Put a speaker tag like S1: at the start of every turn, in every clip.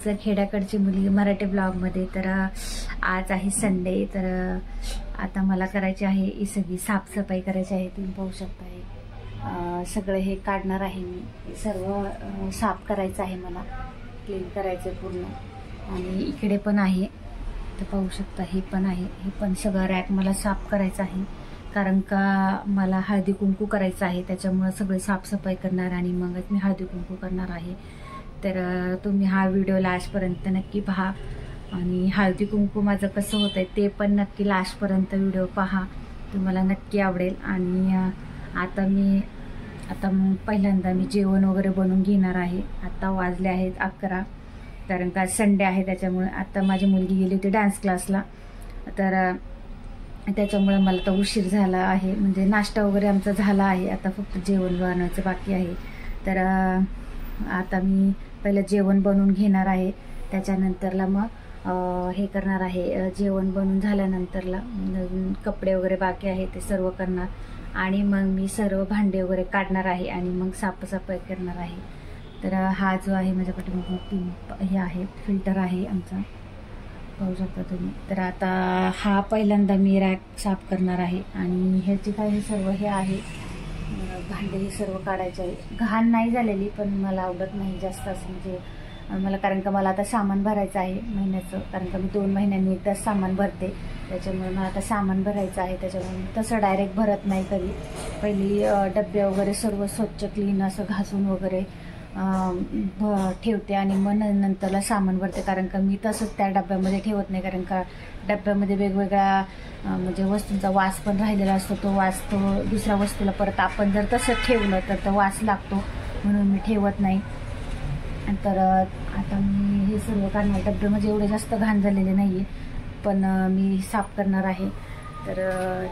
S1: तुमचं खेड्याकडची मुलगी मराठी ब्लॉगमध्ये. तर आज आहे संडे. तर आता मला करायची आहे ही सगळी साफसफाई करायची आहे. तुम्ही पाहू शकता हे सगळं हे काढणार आहे मी. सर्व साफ करायचं आहे, मला क्लीन करायचं पूर्ण. आणि इकडे पण आहे, तर पाहू शकता हे पण आहे. हे पण सगळं रॅक मला साफ करायचं आहे, कारण का मला हळदी कुंकू करायचं आहे. त्याच्यामुळे सगळे साफसफाई करणार आणि मगच मी हळदी कुंकू करणार आहे. तर तुम्ही हा व्हिडिओ लास्टपर्यंत नक्की पहा. आणि हळदी कुंकू माझं कसं होतं आहे ते पण नक्की लास्टपर्यंत व्हिडिओ पहा, तुम्हाला नक्की आवडेल. आणि आता पहिल्यांदा मी जेवण वगैरे बनवून घेणार आहे. आता वाजले आहेत 11, कारण का संडे आहे. त्याच्यामुळे आता माझी मुलगी गेली होती डान्स क्लासला, तर त्याच्यामुळे मला तर उशीर झाला आहे. म्हणजे नाश्ता वगैरे आमचा झाला आहे, आता फक्त जेवण बनवायचं बाकी आहे. तर आता मी पहिलं जेवण बनवून घेणार आहे, त्याच्यानंतरला मग हे करणार आहे. जेवण बनवून झाल्यानंतरला कपडे वगैरे बाकी आहे ते सर्व करणार, आणि मग मी सर्व भांडे वगैरे काढणार आहे आणि मग साफसफाई करणार आहे. तर हा जो आहे माझ्याकडे मग 3 हे आहे, फिल्टर आहे आमचा, पाहू शकता तुम्ही. तर आता हा पहिल्यांदा मी रॅक साफ करणार आहे. आणि ह्याचे काय हे सर्व हे आहे भांडे, हे सर्व काढायचे आहे. घाण नाही झालेली, पण मला आवडत नाही जास्त असं, म्हणजे मला, कारण का मला आता सामान भरायचं आहे महिन्याचं. कारण का मी 2 महिन्यांनी एकदाच सामान भरते, त्याच्यामुळे मला आता सामान भरायचं आहे. त्याच्यामुळे तसं डायरेक्ट भरत नाही कधी. पहिली डबे वगैरे सर्व स्वच्छ क्लीन असं घासून वगैरे ठेवते आणि मग नंतरला सामान भरते. कारण का मी तसंच त्या डब्यामध्ये ठेवत नाही, कारण का डब्यामध्ये वेगवेगळ्या म्हणजे वस्तूंचा वास पण राहिलेला असतो. तो वास तो दुसऱ्या वस्तूला परत आपण जर तसंच ठेवलं तर तो वास लागतो, म्हणून मी ठेवत नाही. तर आता मी हे सर्व काढणार. डब्यामध्ये एवढे जास्त घाण झालेले नाही आहे, पण मी साफ करणार आहे. तर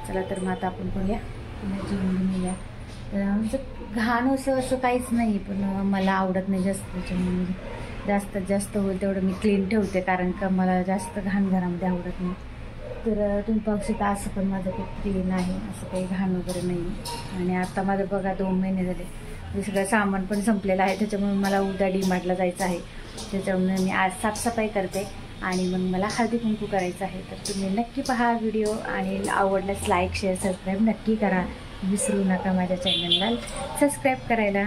S1: चला, तर मग आता आपण करूया, जेवण घेऊया. तर आमचं घाण असं काहीच नाही, पण मला आवडत नाही जास्त, त्याच्यामुळे जास्तीत जास्त होईल तेवढं मी क्लीन ठेवते, कारण का मला जास्त घाण घरामध्ये आवडत नाही. तर तुम्ही पाहू शकता असं पण माझं खूप क्लीन आहे, असं काही घाण वगैरे नाही. आणि आता माझं बघा 2 महिने झाले, हे सगळं सामान पण संपलेलं आहे. त्याच्यामुळे मला उद्या डीमार्टला जायचं आहे, त्याच्यामुळे मी आज साफसफाई करते आणि मग मला हळदी कुंकू करायचं आहे. तर तुम्ही नक्की पहा व्हिडिओ, आणि आवडल्यास लाईक, शेअर, सबस्क्राईब नक्की करा. विसरू नका माझ्या चॅनलला सबस्क्राईब करायला.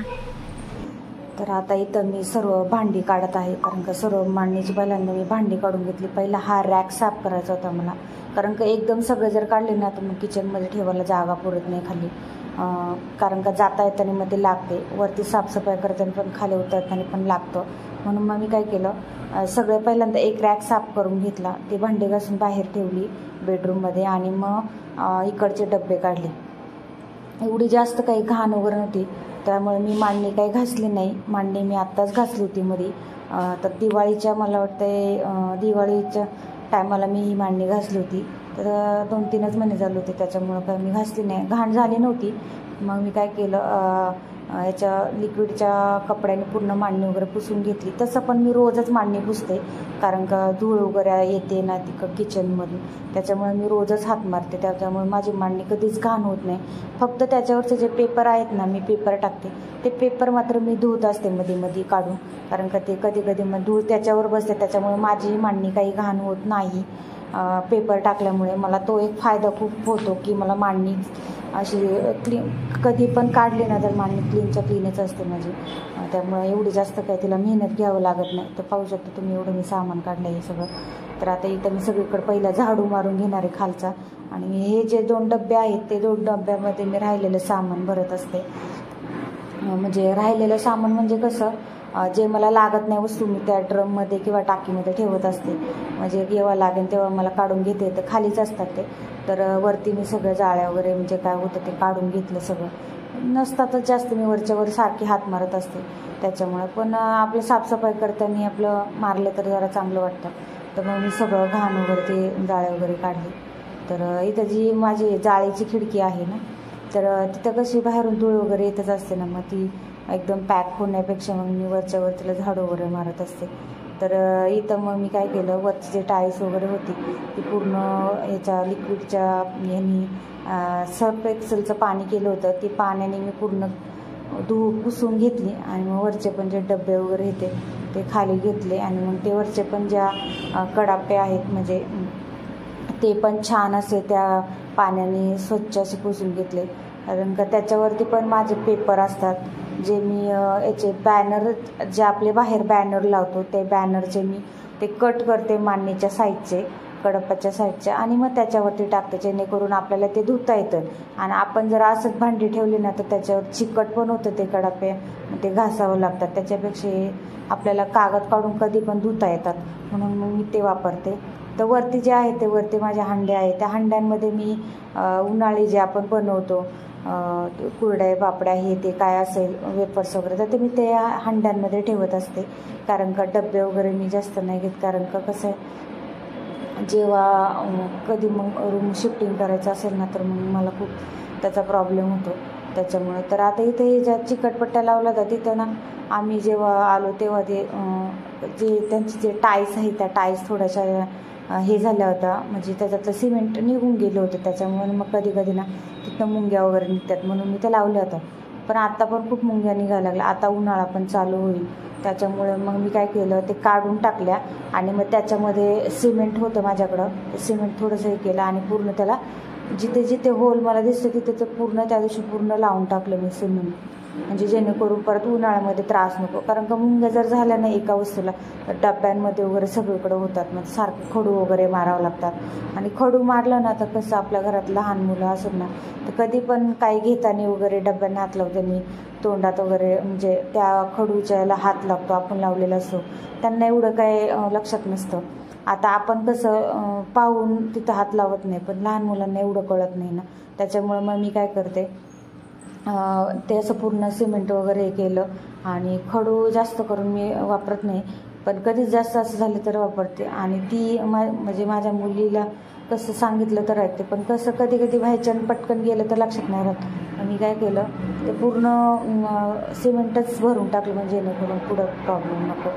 S1: तर आता इथं मी सर्व भांडी काढत आहे, कारण का सर्व मांडणीची पहिल्यांदा मी भांडी काढून घेतली. पहिला हा रॅक साफ करायचा होता मला, कारण का एकदम सगळं जर काढले ना तर मग किचनमध्ये ठेवायला जागा पुरत नाही खाली, कारण का जाता येताना मग ते लागते. वरती साफसफाई करताना पण खाली उतरताना पण लागतं. म्हणून मग मी काय केलं, सगळे पहिल्यांदा एक रॅक साफ करून घेतला. ते भांडे घासून बाहेर ठेवली बेडरूममध्ये, आणि मग इकडचे डबे काढले. एवढी जास्त काही घाण वगैरे नव्हती, त्यामुळे मी मांडणी काही घासली नाही. मांडणी मी आत्ताच घासली होती मध्ये, तर दिवाळीच्या, मला वाटतं दिवाळीच्या टायमाला मी ही मांडणी घासली होती. तर 2-3च महिने झाले होते, त्याच्यामुळं काही मी घासली नाही, घाण झाली नव्हती. मग मी काय केलं, याच्या लिक्विडच्या कपड्याने पूर्ण मांडणी वगैरे पुसून घेतली. तसं पण मी रोजच मांडणी पुसते, कारण का धूळ वगैरे येते ना किचनमधून, त्याच्यामुळे मी रोजच हात मारते. त्याच्यामुळे माझी मांडणी कधीच घाण होत नाही. फक्त त्याच्यावरचे जे पेपर आहेत ना, मी पेपर टाकते, ते पेपर मात्र मी धुत असते मध्ये काढून, कारण का ते कधी मग धूळ त्याच्यावर बसते. त्याच्यामुळे माझी मांडणी काही घाण होत नाही. पेपर टाकल्यामुळे मला तो एक फायदा खूप होतो, की मला मांडणी अशी क्लीन कधी पण काढली ना तर मांडणी क्लीनच्या क्लीनच असते माझी. त्यामुळे एवढी जास्त काही तिला मेहनत घ्यावं लागत नाही. तर पाहू शकतो तुम्ही एवढं मी सामान काढलं हे सगळं. तर आता इथं मी सगळीकडे पहिला झाडू मारून घेणार आहे खालचा, आणि हे जे 2 डबे आहेत ते 2 डब्यामध्ये मी राहिलेलं सामान भरत असते. म्हणजे राहिलेलं सामान म्हणजे कसं, जे मला लागत नाही वस्तू मी त्या ड्रममध्ये किंवा टाकीमध्ये ठेवत असते. म्हणजे जेव्हा लागेल तेव्हा मला काढून घेते. तर खालीच असतात ते. तर वरती मी सगळं जाळ्या वगैरे म्हणजे काय होतं ते काढून घेतलं. सगळं नसतातच जास्त, मी वरच्यावर सारखी हात मारत असते, त्याच्यामुळे. पण आपलं साफसफाई करताना आपलं मारलं तर जरा चांगलं वाटतं. तर मग मी सगळं घाण वगैरे ते जाळे वगैरे काढले. तर इथं जी माझी जाळीची खिडकी आहे ना, तर तिथं कशी बाहेरून धूळ वगैरे येतच असते ना, मग ती एकदम पॅक होण्यापेक्षा मग मी वरच्यावर तिला झाडू वगैरे मारत असते. तर इथं मग मी काय केलं, वरची जे टाईल्स वगैरे होती ती पूर्ण ह्याच्या लिक्विडच्या ह्यानी सर्फ एक्सेलचं पाणी केलं होतं, ती पाण्याने मी पूर्ण पुसून घेतली. आणि मग वरचे पण जे डबे वगैरे येते ते खाली घेतले आणि मग ते वरचे पण ज्या कडापे आहेत म्हणजे ते पण छान असे त्या पाण्याने स्वच्छ असे पुसून घेतले, कारण का त्याच्यावरती पण माझे पेपर असतात जे मी याचे बॅनर जे आपले बाहेर बॅनर लावतो ते बॅनरचे मी ते कट करते मांडणीच्या साईडचे, कडापाच्या साईडचे, आणि मग त्याच्यावरती टाकते जेणेकरून आपल्याला ते धुता येतं. आणि आपण जर असंच भांडी ठेवली ना तर त्याच्यावर चिकट पण होतं ते कडापे, ते घासावं लागतात. त्याच्यापेक्षा आपल्याला कागद काढून कधी पण धुता येतात, म्हणून मग मी ते वापरते. तर वरती जे आहे ते वरती माझ्या हांड्या आहेत, त्या हांड्यांमध्ये मी उन्हाळी जे आपण बनवतो कुरड्या पापड्या हे ते काय असेल वेफर्स वगैरे तर ते मी ते हांड्यांमध्ये ठेवत असते. कारण का डबे वगैरे मी जास्त नाही घेत, कारण का कसं आहे जेव्हा कधी मग रूम शिफ्टिंग करायचं असेल ना तर मग मला खूप त्याचा प्रॉब्लेम होतो त्याच्यामुळे. तर आता इथे ज्या चिकटपट्ट्या लावल्या जातात तिथं ना आम्ही जेव्हा आलो तेव्हा ते जे त्यांचे जे टाईल्स आहेत त्या टाईल्स थोड्याशा हे झाल्या होत्या, म्हणजे त्याच्यातलं सिमेंट निघून गेलं होतं, त्याच्यामुळे मग कधी कधी ना तिथं मुंग्या वगैरे निघतात, म्हणून मी त्या लावल्या होत्या. पण आता पण खूप मुंग्या निघायला लागल्या, आता उन्हाळा पण चालू होईल त्याच्यामुळे मग मी काय केलं ते काढून टाकल्या आणि मग त्याच्यामध्ये सिमेंट होतं माझ्याकडं, सिमेंट थोडंसं हे केलं आणि पूर्ण त्याला जिथे जिथे होल मला दिसतं तिथे ते पूर्ण त्या दिवशी पूर्ण लावून टाकलं मी सिमेंट, म्हणजे जेणेकरून परत उन्हाळ्यामध्ये त्रास नको. कारण का मुंग्या जर झाल्या नाही एका वस्तूला तर डब्यांमध्ये वगैरे सगळीकडे होतात, मग सारखे खडू वगैरे मारावं लागतात. आणि खडू मारलं ना तर कसं आपल्या घरात लहान मुलं असेल ना तर कधी पण काही घेताना वगैरे डब्यांना हात लावताना तोंडात वगैरे म्हणजे त्या खडूच्या याला हात लागतो, आपण लावलेला असतो, त्यांना एवढं काय लक्षात नसतं. आता आपण कसं पाहून तिथं हात लावत नाही, पण लहान मुलांना एवढं कळत नाही ना, त्याच्यामुळे मग मी काय करते ते असं पूर्ण सिमेंट वगैरे केलं. आणि खडू जास्त करून मी वापरत नाही, पण कधीच जास्त असं झालं तर वापरते. आणि ती म्हणजे माझ्या मुलीला कसं सांगितलं तर ऐकते, पण कसं कधी कधी व्हायचं पटकन गेलं तर लक्षात नाही राहत. मी काय केलं ते पूर्ण सिमेंटच भरून टाकलं म्हणजे जेणेकरून पुढं प्रॉब्लेम नको.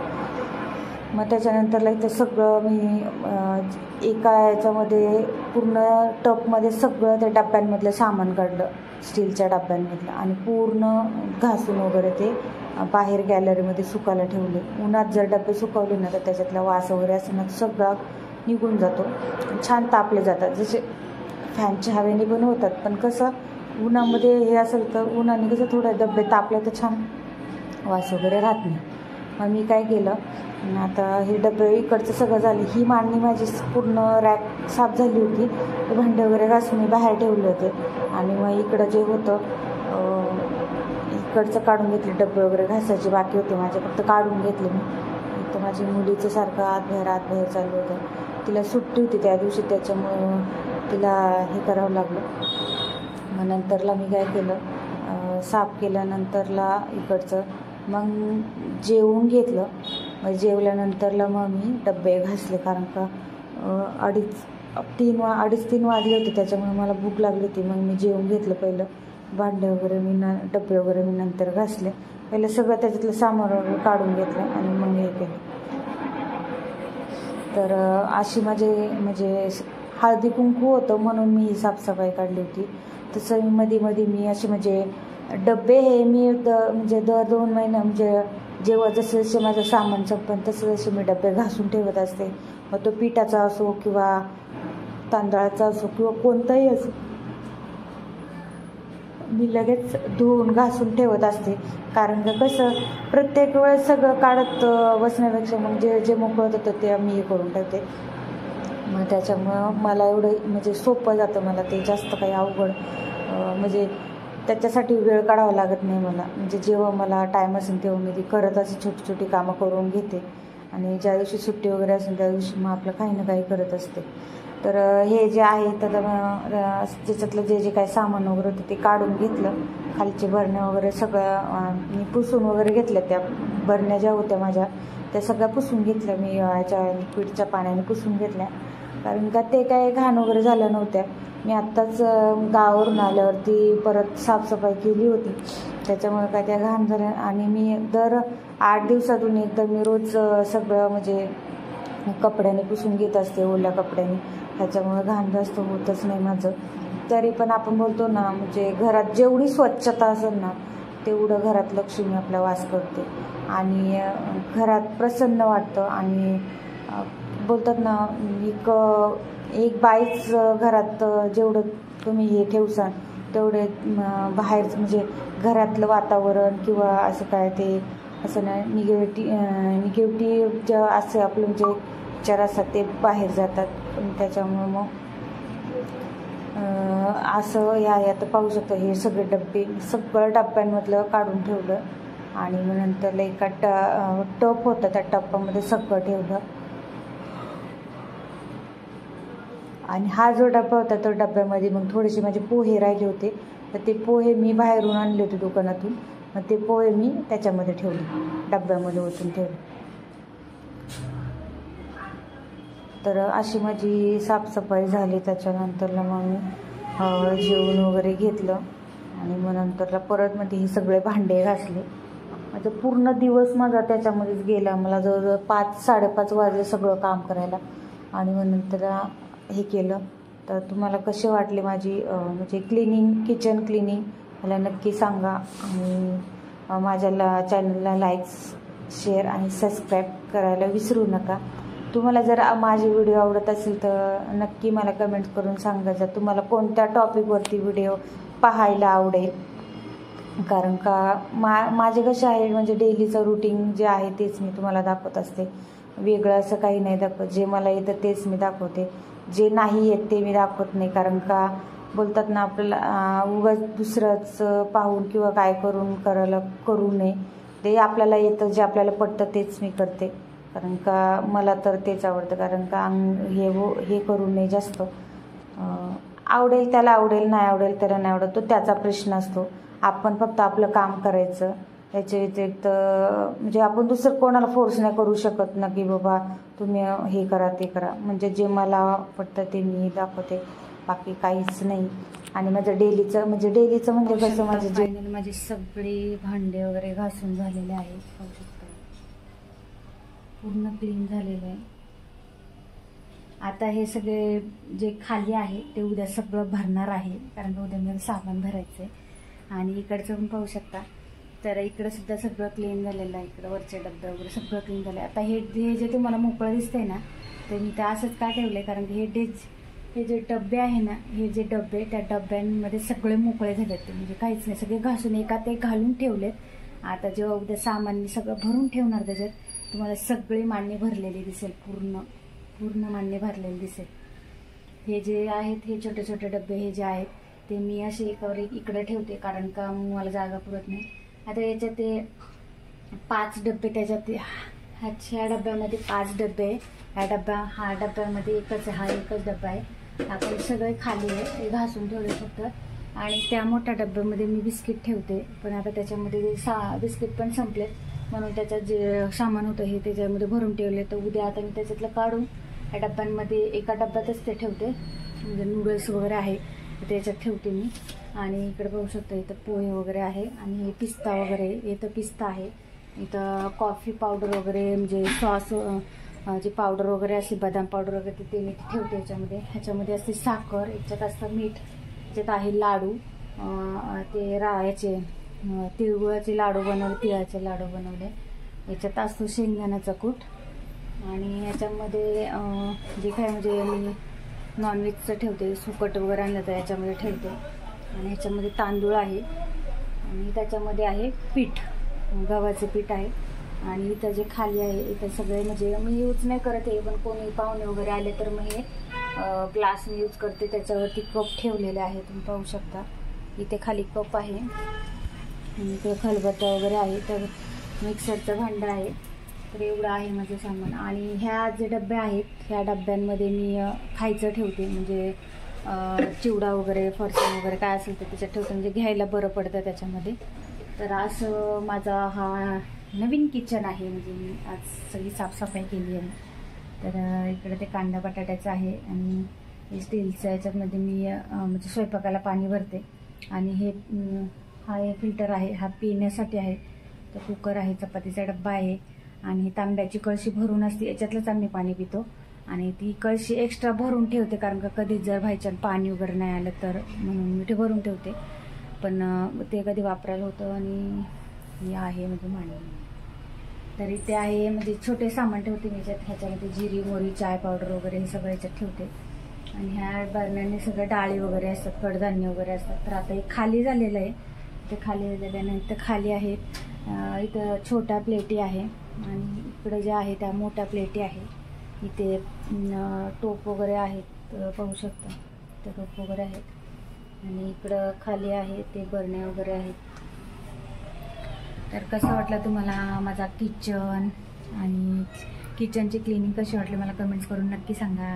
S1: मग त्याच्यानंतरला इथं सगळं मी एका याच्यामध्ये पूर्ण टपमध्ये सगळं त्या डब्यांमधलं सामान काढलं, स्टीलच्या डब्यांमधलं, आणि पूर्ण घासून वगैरे ते बाहेर गॅलरीमध्ये सुकायला ठेवले. उन्हात जर डबे सुकवले ना तर त्याच्यातला वास वगैरे असं ना सगळा निघून जातो, छान तापले जातात. जसे फॅनच्या हवेने पण होतात, पण कसं उन्हामध्ये हे असेल तर उन्हाने कसं थोडं डबे तापले तर छान वास वगैरे राहत नाही. मग मी काय केलं आता हे डबे इकडचं सगळं झालं, ही मांडणी माझी पूर्ण रॅक साफ झाली होती, ते भांडे वगैरे घासून मी बाहेर ठेवले होते. आणि मग इकडं जे होतं इकडचं काढून घेतले, डबे वगैरे घासायचे बाकी होते माझे, फक्त काढून घेतले मी. तर माझी मुलीचं सारखं आत बाहेर चालू होतं, तिला सुट्टी होती त्या दिवशी त्याच्यामुळं तिला हे करावं लागलं. मग नंतरला मी काय केलं साफ केल्यानंतरला इकडचं मग जेवून घेतलं. मग जेवल्यानंतरला मग मी डबे घासले, कारण का 2:30-3 वाजले होते, त्याच्यामुळे मला भूक लागली होती. मग मी जेवून घेतलं पहिलं, भांडे वगैरे डबे वगैरे मी नंतर घासले. पहिलं सगळं त्याच्यातलं सामान वगैरे काढून घेतलं आणि मग हे केलं. तर अशी म्हणजे हळदी कुंकू होतं म्हणून मी ही साफसफाई काढली होती. तसं मध्ये मी असे म्हणजे डबे हे मी म्हणजे दर 2 महिने म्हणजे जेव्हा जसे जसे माझं सामान संपन तसं जसे मी डबे घासून ठेवत असते. मग तो पिठाचा असो किंवा तांदळाचा असो किंवा कोणताही असो, मी लगेच धुवून घासून ठेवत असते. कारण का कसं प्रत्येक वेळेस सगळं काढत बसण्यापेक्षा मग जे मोकळं होतं ते मी हे करून ठेवते. मग त्याच्यामुळं मला एवढं म्हणजे सोपं जातं, मला ते जास्त काही अवघड म्हणजे त्याच्यासाठी वेळ काढावा लागत नाही मला. म्हणजे जेव्हा मला टाईम असेल तेव्हा मी ती करत असे छोटी छोटी कामं करून घेते. आणि ज्या दिवशी सुट्टी वगैरे असेल त्या दिवशी मग आपलं काही ना काही करत असते. तर हे जे आहे तर त्याच्यातलं जे काही सामान वगैरे होतं ते काढून घेतलं. खालचे भरण्या वगैरे सगळ्या मी पुसून वगैरे घेतल्या. त्या भरण्या ज्या होत्या माझ्या त्या सगळ्या पुसून घेतल्या मी ह्याच्या लिक्विडच्या पाण्याने पुसून घेतल्या. कारण का ते काय घाण वगैरे झाल्या नव्हत्या. मी आत्ताच गावावरून आल्यावरती परत साफसफाई केली होती, त्याच्यामुळे काय त्या घाण झाल्या. आणि मी दर 8 दिवसातून एकदा मी रोज सगळं म्हणजे कपड्याने पुसून घेत असते, ओल्या कपड्याने. त्याच्यामुळे घाण जास्त होतच नाही माझं. तरी पण आपण बोलतो ना म्हणजे घरात जेवढी स्वच्छता असेल ना तेवढं घरात लक्ष्मी आपला वास करते. आणि घरात प्रसन्न वाटतं. आणि बोलतात ना, एक बाईच घरात जेवढं तुम्ही हे ठेवसान तेवढे बाहेरचं म्हणजे घरातलं वातावरण किंवा असं काय ते असं नाही निगेटिव्ह जे असं आपलं म्हणजे विचार असतात ते बाहेर जातात. त्याच्यामुळं मग असं आता पाहू शकतो हे सगळे डबे सगळं डब्यांमधलं काढून ठेवलं. आणि मग नंतर एका टप होता त्या टपामध्ये सगळं ठेवलं. आणि हा जो डबा होता तो डब्यामध्ये मग थोडेसे माझे पोहे राहिले होते, तर ते पोहे मी बाहेरून आणले होते दुकानातून. मग ते पोहे मी त्याच्यामध्ये ठेवले, डब्यामध्ये ओतून ठेवले. तर अशी माझी साफसफाई झाली. त्याच्यानंतरला मग मी जेवण वगैरे घेतलं आणि मग नंतरला परत मध्ये हे सगळे भांडे घासले. माझा पूर्ण दिवस माझा त्याच्यामध्येच गेला. मला जवळजवळ 5-5:30 वाजले सगळं काम करायला. आणि मग नंतर हे केलं. तर तुम्हाला कसे वाटले माझी म्हणजे किचन क्लिनिंग मला नक्की सांगा. आणि माझ्या चॅनलला लाईक, शेअर आणि सबस्क्राईब करायला विसरू नका. तुम्हाला जर माझे व्हिडिओ आवडत असेल तर नक्की मला कमेंट करून सांगायचं तुम्हाला कोणत्या टॉपिकवरती व्हिडिओ पाहायला आवडेल. कारण का माझे कसे आहे म्हणजे डेलीचं रुटीन जे आहे तेच मी तुम्हाला दाखवत असते. वेगळं असं काही नाही दाखवत. जे मला येतं तेच मी दाखवते, जे नाही येत ते मी दाखवत नाही. कारण का बोलतात ना, आपल्याला उगाच दुसरंच पाहून किंवा काय करू नये. ते आपल्याला येतं, जे आपल्याला पटतं तेच मी करते. कारण का मला तर तेच आवडतं. कारण का हे करू नये जास्त. आवडेल त्याला आवडेल, नाही आवडेल त्याला नाही आवडत, तो त्याचा प्रश्न असतो. आपण फक्त आपलं काम करायचं. याच्या व्यतिरिक्त म्हणजे आपण दुसरं कोणाला फोर्स नाही करू शकत ना की बाबा तुम्ही हे करा ते करा. म्हणजे जे मला पटतं ते मी दाखवते, बाकी काहीच नाही. आणि माझं डेलीचं म्हणजे कसं माझे सगळे भांडे वगैरे घासून झालेले आहेत. पाहू शकता पूर्ण क्लीन झालेलं आहे. आता हे सगळे जे खाली आहे ते उद्या सगळं भरणार आहे, कारण का उद्या मला सामान भरायचं आहे. आणि इकडचं पण पाहू शकता, तर इकडं सुद्धा सगळं क्लीन झालेलं आहे. इकडं वरचे डब्बे वगैरे सगळं क्लीन झालं आहे. आता हे जे तुम्हाला मोकळं दिसतंय ना, ते मी ते असंच का ठेवलं आहे, कारण की हे जे डब्बे आहे ना, हे जे डब्बे त्या डब्यांमध्ये सगळे मोकळे झालेत. म्हणजे काहीच नाही, सगळे घासून एकात एक घालून ठेवलेत. आता जेव्हा उद्या सामान मी सगळं भरून ठेवणार त्याच्यात, तुम्हाला सगळे मांडे भरलेले दिसेल, पूर्ण मांडे भरलेले दिसेल. हे जे आहेत हे छोटे छोटे डब्बे हे जे आहेत ते मी असे एकावर एक इकडे ठेवते, कारण का मला जागा पुरत नाही. आता याच्यात ते 5 डब्बे, त्याच्यात ह्या डब्यामध्ये 5 डब्बे आहे. हा डब्यामध्ये हा एकच डब्बा आहे. आपण सगळे खाली आहे ते घासून ठेवले फक्त. आणि त्या मोठ्या डब्यामध्ये मी बिस्किट ठेवते, पण आता त्याच्यामध्ये बिस्किट पण संपलेत, म्हणून त्याच्यात जे सामान होतं हे त्याच्यामध्ये भरून ठेवले. तर उद्या आता मी त्याच्यातलं काढून या डब्यांमध्ये एका डब्यातच ते ठेवते. म्हणजे नूडल्स वगैरे आहे त्याच्यात ठेवते मी. आणि इकडे बघू शकता इथं पोहे वगैरे आहे, आणि हे पिस्ता वगैरे, इथं पिस्ता आहे. इथं कॉफी पावडर वगैरे म्हणजे सॉस जे पावडर वगैरे असते, बदाम पावडर वगैरे ते मी ठेवते याच्यामध्ये. ह्याच्यामध्ये असते साखर, याच्यात असतं मीठ, याच्यात आहे लाडू, ते याचे तिळगुळाचे लाडू बनवले, तिळाचे लाडू बनवले. याच्यात असतो शेंगदाण्याचा कूट. आणि याच्यामध्ये जे काय म्हणजे मी नॉनव्हेजचं ठेवते, सुकट वगैरे आणलं तर याच्यामध्ये ठेवते. आणि ह्याच्यामध्ये तांदूळ आहे, आणि त्याच्यामध्ये आहे पीठ, गव्हाचे पीठ आहे. आणि इथं जे खाली आहे इथं सगळे म्हणजे मी यूज नाही करत आहे, पण कोणी पाहुणे वगैरे आले तर मग हे ग्लास मी यूज करते. त्याच्यावरती कप ठेवलेले आहे, तुम्ही पाहू शकता. इथे खाली कप आहे, इथे खलबत्ता वगैरे आहे, तर मिक्सरचं भांडं आहे. तर एवढं आहे माझं सामान. आणि ह्या जे डब्या आहेत ह्या डब्यांमध्ये मी खायचं ठेवते, म्हणजे चिवडा वगैरे, फरसाण वगैरे काय असेल तर त्याच्यात ठेवते, म्हणजे घ्यायला बरं पडतं त्याच्यामध्ये. तर असं माझा हा नवीन किचन आहे. म्हणजे मी आज सगळी साफसफाई केली आहे. तर इकडे ते कांदा बटाट्याचं आहे, आणि हे स्टीलचं याच्यामध्ये मी म्हणजे स्वयंपाकाला पाणी भरते. आणि हा फिल्टर आहे, हा पिण्यासाठी आहे. तर कुकर आहे, चपातीचा डब्बा आहे, आणि तांब्याची कळशी भरून असते, याच्यातलंच आम्ही पाणी पितो. आणि ती कळशी एक्स्ट्रा भरून ठेवते, कारण का कधी जर व्हायच्यानं पाणी वगैरे नाही आलं तर, म्हणून मी ते भरून ठेवते. पण ते कधी वापरायला होतं. आणि हे आहे म्हणजे मांडणी. तर इथे आहे म्हणजे छोटे सामान ठेवते मी ह्याच्यामध्ये जिरी मोरी चाय पावडर वगैरे हे सगळं ह्याच्यात ठेवते. आणि ह्या बरण्याने सगळं डाळी वगैरे असतात, कडधान्य वगैरे असतात. तर आता हे खाली झालेलं आहे, ते खाली झालेलं आहे. नंतर खाली आहेत इथं छोट्या प्लेटी आहे आणि इकडं ज्या आहे त्या मोठ्या प्लेटी आहे. इथे टोप वगैरे आहेत, पाहू शकता ते टोप वगैरे आहेत. आणि इकडं खाली आहे ते बरण्या वगैरे आहेत. तर कसं वाटलं तुम्हाला माझा किचन आणि किचनची क्लिनिंग कशी वाटली मला कमेंट्स करून नक्की सांगा.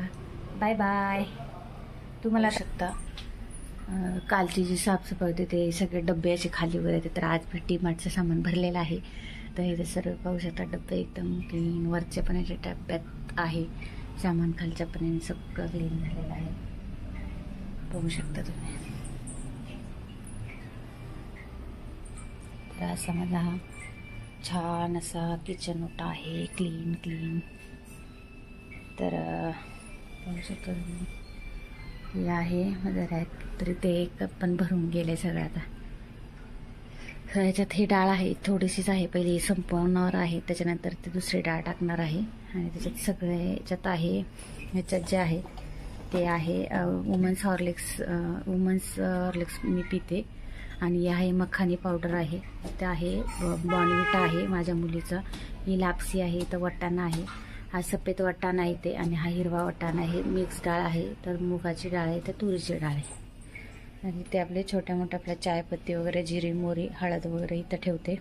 S1: Bye bye. तुम्हाला शकता कालची जी साफसफाई होती ते सगळे डबे असे खाली वगैरे येते. तर आज मी डीमार्टचं सामान भरलेलं आहे. तर हे सर्व पाहू शकता डबे एकदम क्लीन, वरच्या पण याच्या डब्यात आहे सामान, खालच्या पण सगळं क्लीन झालेलं आहे, बघू शकता तुम्ही. तर असा माझा हा छान असा किचन ओटा आहे, क्लीन क्लीन. तर पाहू शकता तुम्ही हे आहे माझं रॅक. तरी ते एक पण भरून गेले सगळं. आता ह्याच्यात ही डाळ आहे, थोडीशीच आहे, पहिली संपवणार आहे, त्याच्यानंतर ते दुसरी डाळ टाकणार आहे. आणि त्याच्यात सगळे ह्याच्यात आहे, ह्याच्यात जे आहे ते आहे वुमन्स हॉर्लिक्स मी पिते. आणि आहे मखानी पावडर आहे, ते आहे बॉर्नव्हिटा आहे माझ्या मुलीचा, ही लापसी आहे, तर वाटाणा आहे, हा सफेद वाटाणा आहे ते, आणि हा हिरवा वाटाणा आहे. मिक्स डाळ आहे, तर मुगाची डाळ आहे, तर तुरीची डाळ आहे. आणि ते आपले छोट्या मोठ्या आपल्या चायपत्ती वगैरे, जिरी मोरी हळद वगैरे इथं ठेवते.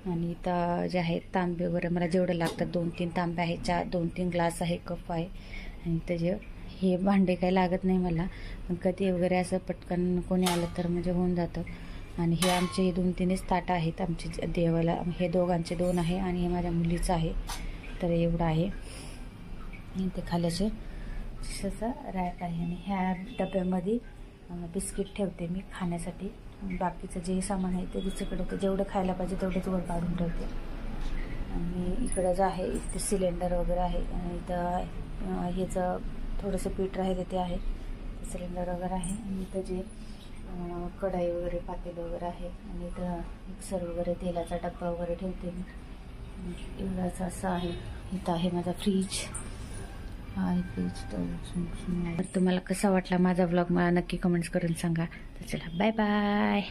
S1: आणि इथं जे आहेत तांबे वगैरे मला जेवढं लागतात 2-3 तांबे आहे, 2-3 ग्लास आहे, कप आहे. आणि त्याचे हे भांडे काही लागत नाही मला, पण कधी वगैरे असं पटकन कोणी आलं तर म्हणजे होऊन जातं. आणि हे आमचे 2-3च ताटं आहेत आमचे देवाला, हे दोघांचे 2 आहे आणि हे माझ्या मुलीचं आहे. तर एवढं आहे. आणि ते खाल्याचं असं रॅक आहे. आणि ह्या डब्यामध्ये बिस्किट ठेवते मी खाण्यासाठी. बाकीचं जे सामान आहे ते दुसरीकडे, ते जेवढं खायला पाहिजे तेवढंच वर काढून ठेवते. आणि इकडं जे आहे इथे सिलेंडर वगैरे आहे. आणि इथं ह्याचं थोडंसं पीठ राहिले ते आहे, सिलेंडर वगैरे आहे. आणि इथं जे कढाई वगैरे पातेलं वगैरे आहे. आणि इथं मिक्सर वगैरे तेलाचा डब्बा वगैरे ठेवते मी. एवढंच असं आहे. इथं आहे माझा फ्रीज आहे, फ्रीज. तर तुम्हाला कसा वाटला माझा व्लॉग मला नक्की कमेंट्स करून सांगा. तर चला बाय बाय.